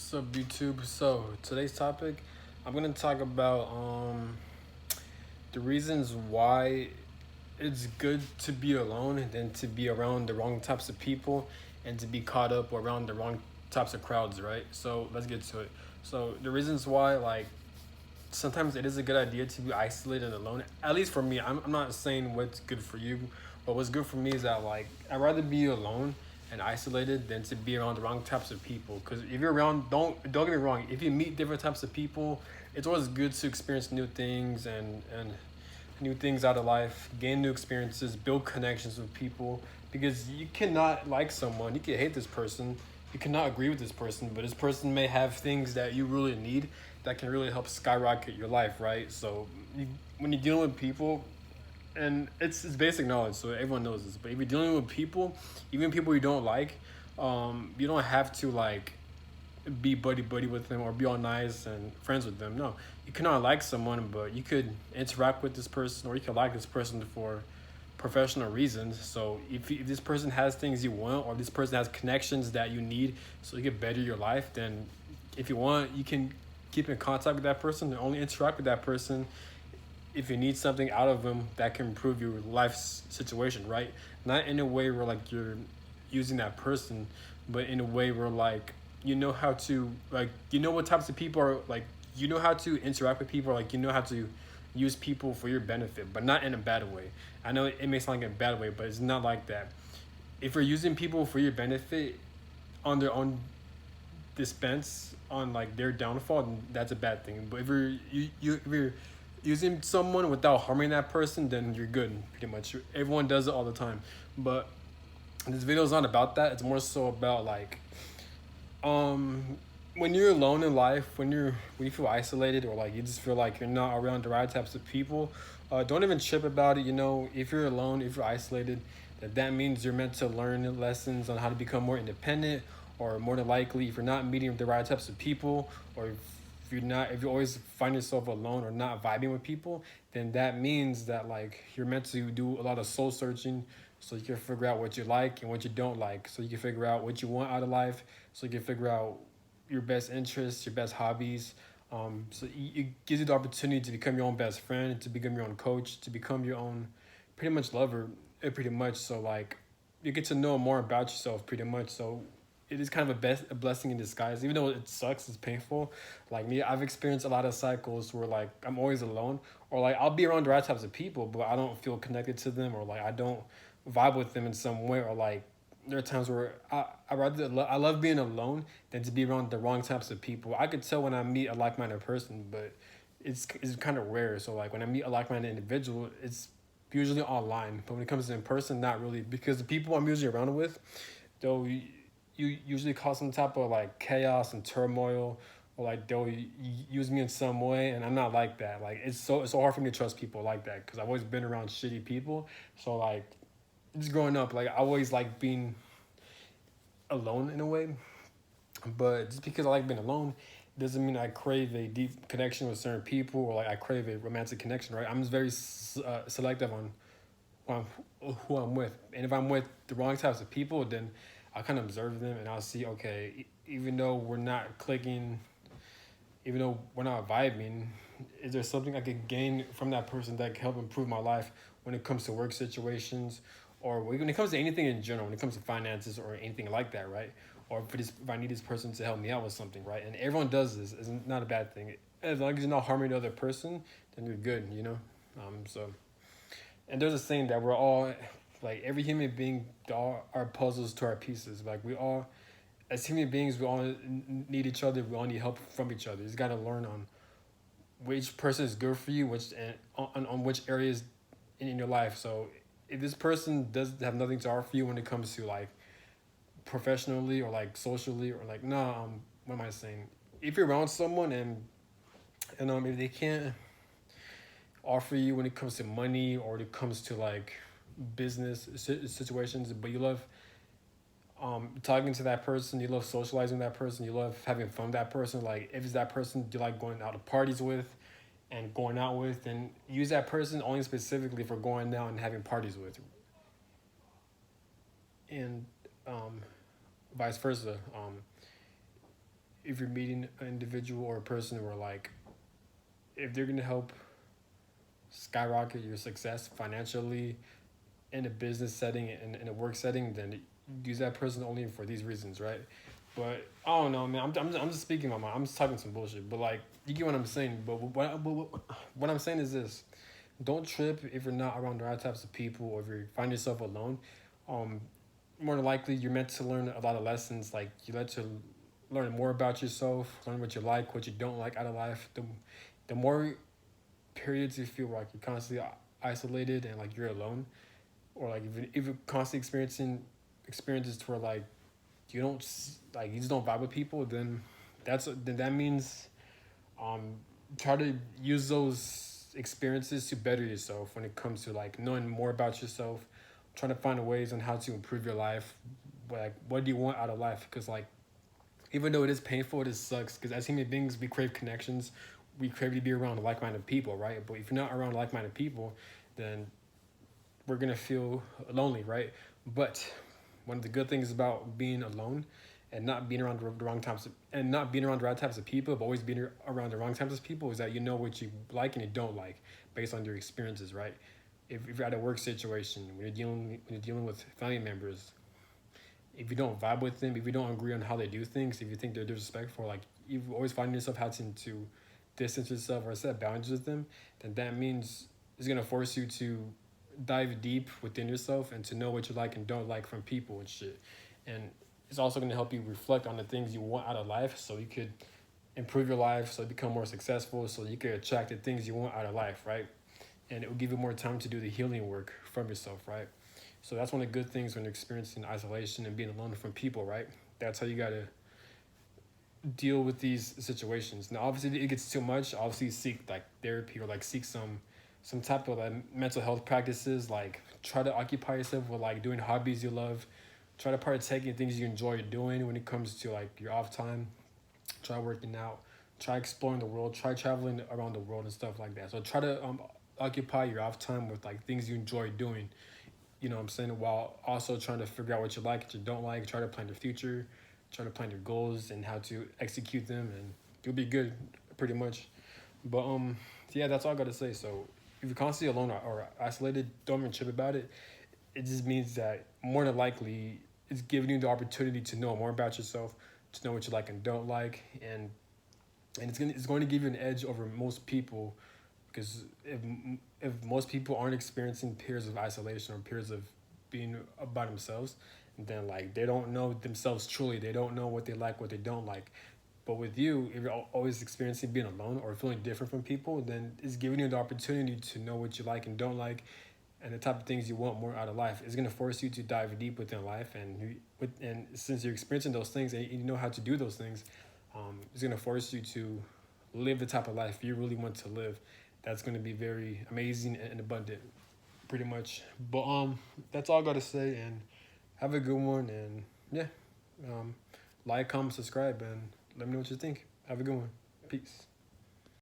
What's up, YouTube? So today's topic, I'm gonna talk about the reasons why it's good to be alone than to be around the wrong types of people and to be caught up around the wrong types of crowds, right? So let's get to it. So the reasons why, like, sometimes it is a good idea to be isolated and alone. At least for me, I'm not saying what's good for you, but what's good for me is that, like, I'd rather be alone and isolated than to be around the wrong types of people. Because if you're around, don't get me wrong. If you meet different types of people, it's always good to experience new things and new things out of life, gain new experiences, build connections with people. Because you cannot like someone, you can hate this person, you cannot agree with this person, but this person may have things that you really need that can really help skyrocket your life, right? So when you're dealing with people, and it's basic knowledge, so everyone knows this. But if you're dealing with people, even people you don't like, you don't have to like be buddy buddy with them or be all nice and friends with them. No, you cannot like someone, but you could interact with this person or you could like this person for professional reasons. So if this person has things you want or this person has connections that you need so you can better your life, then if you want, you can keep in contact with that person and only interact with that person if you need something out of them that can improve your life situation, right? Not in a way where like you're using that person, but in a way where like you know how to like you know what types of people are like you know how to interact with people, like you know how to use people for your benefit, but not in a bad way. I know it may sound like a bad way, but it's not like that. If you're using people for your benefit on their own dispense on like their downfall, then that's a bad thing. But if you're using someone without harming that person, then you're good. Pretty much, everyone does it all the time. But this video is not about that. It's more so about like um when you're alone in life, when you feel isolated or like you just feel like you're not around the right types of people, don't even trip about it. You know, if you're alone, if you're isolated, that means you're meant to learn lessons on how to become more independent, or more than likely, if you're not meeting the right types of people, or if you always find yourself alone or not vibing with people, then that means that like you're meant to do a lot of soul searching so you can figure out what you like and what you don't like, so you can figure out what you want out of life, so you can figure out your best interests, your best hobbies. So it gives you the opportunity to become your own best friend, to become your own coach, to become your own pretty much lover, pretty much. So like you get to know more about yourself pretty much. So it is kind of a blessing in disguise, even though it sucks, it's painful. Like me, I've experienced a lot of cycles where like I'm always alone, or like I'll be around the right types of people, but I don't feel connected to them, or like I don't vibe with them in some way, or like there are times where I love being alone than to be around the wrong types of people. I could tell when I meet a like-minded person, but it's kind of rare. So like when I meet a like-minded individual, it's usually online. But when it comes to in person, not really, because the people I'm usually around with, they'll you usually cause some type of like chaos and turmoil, or like they'll use me in some way, and I'm not like that. Like it's so hard for me to trust people like that because I've always been around shitty people. So like just growing up, like I always like being alone in a way. But just because I like being alone doesn't mean I crave a deep connection with certain people, or like I crave a romantic connection, right? I'm just very selective on who I'm with. And if I'm with the wrong types of people, then I kind of observe them and I'll see, okay, even though we're not clicking, even though we're not vibing, is there something I could gain from that person that can help improve my life when it comes to work situations, or when it comes to anything in general, when it comes to finances or anything like that, right? Or if I need this person to help me out with something, right? And everyone does this. It's not a bad thing. As long as you're not harming the other person, then you're good, you know? So, and there's a saying that we're all, like every human being, all are puzzles to our pieces. Like we all, as human beings, we all need each other. We all need help from each other. You just gotta learn on which person is good for you, which and on which areas in your life. So if this person does have nothing to offer you when it comes to like professionally or like socially or like no, what am I saying? If you're around someone and if they can't offer you when it comes to money or when it comes to like business situations, but you love talking to that person, you love socializing with that person, you love having fun with that person. Like if it's that person you like going out to parties with and going out with, and use that person only specifically for going out and having parties with, and um, vice versa. if you're meeting an individual or a person where like if they're gonna help skyrocket your success financially in a business setting and in a work setting, then use that person only for these reasons, right? But I don't know, man. I'm just speaking my mind. I'm just talking some bullshit. But like, you get what I'm saying. But what I'm saying is this: don't trip if you're not around the right types of people, or if you find yourself alone. Um, More than likely, you're meant to learn a lot of lessons. Like you let to learn more about yourself, learn what you like, what you don't like out of life. The more periods you feel like you're constantly isolated and like you're alone, or like if you're constantly experiencing experiences to where like you don't like you just don't vibe with people, then that means um try to use those experiences to better yourself when it comes to like knowing more about yourself, trying to find ways on how to improve your life, like what do you want out of life, because like even though it is painful, it just sucks because as human beings we crave connections, we crave to be around like-minded people, right? But if you're not around like-minded people, then we're gonna feel lonely, right? But one of the good things about being alone and not being around the wrong types of, and not being around the right types of people, but always being around the wrong types of people is that you know what you like and you don't like based on your experiences, right? If you're at a work situation, when you're dealing with family members, if you don't vibe with them, if you don't agree on how they do things, if you think they're disrespectful, like you always find yourself having to distance yourself or set boundaries with them, then that means it's gonna force you to dive deep within yourself and to know what you like and don't like from people and shit. And it's also gonna help you reflect on the things you want out of life so you could improve your life, so you become more successful, so you could attract the things you want out of life, right? And it will give you more time to do the healing work from yourself, right? So that's one of the good things when you're experiencing isolation and being alone from people, right? That's how you gotta deal with these situations. Now, obviously, if it gets too much. Obviously, seek like therapy or like seek some type of like mental health practices. Like try to occupy yourself with like doing hobbies you love. Try to partake in things you enjoy doing when it comes to like your off time. Try working out. Try exploring the world. Try traveling around the world and stuff like that. So try to occupy your off time with like things you enjoy doing. You know what I'm saying? While also trying to figure out what you like, what you don't like, try to plan the future, try to plan your goals and how to execute them, and you'll be good pretty much. But yeah, that's all I gotta say. So if you're constantly alone or isolated, don't even trip about it. It just means that more than likely it's giving you the opportunity to know more about yourself, to know what you like and don't like, and it's going to give you an edge over most people, because if most people aren't experiencing periods of isolation or periods of being by themselves, then like they don't know themselves truly, they don't know what they like, what they don't like. But with you, if you're always experiencing being alone or feeling different from people, then it's giving you the opportunity to know what you like and don't like, and the type of things you want more out of life. It's gonna force you to dive deep within life, and since you're experiencing those things and you know how to do those things, it's gonna force you to live the type of life you really want to live. That's gonna be very amazing and abundant, pretty much. But that's all I gotta say, and have a good one. And yeah, um, like, comment, subscribe, and let me know what you think. Have a good one. Peace.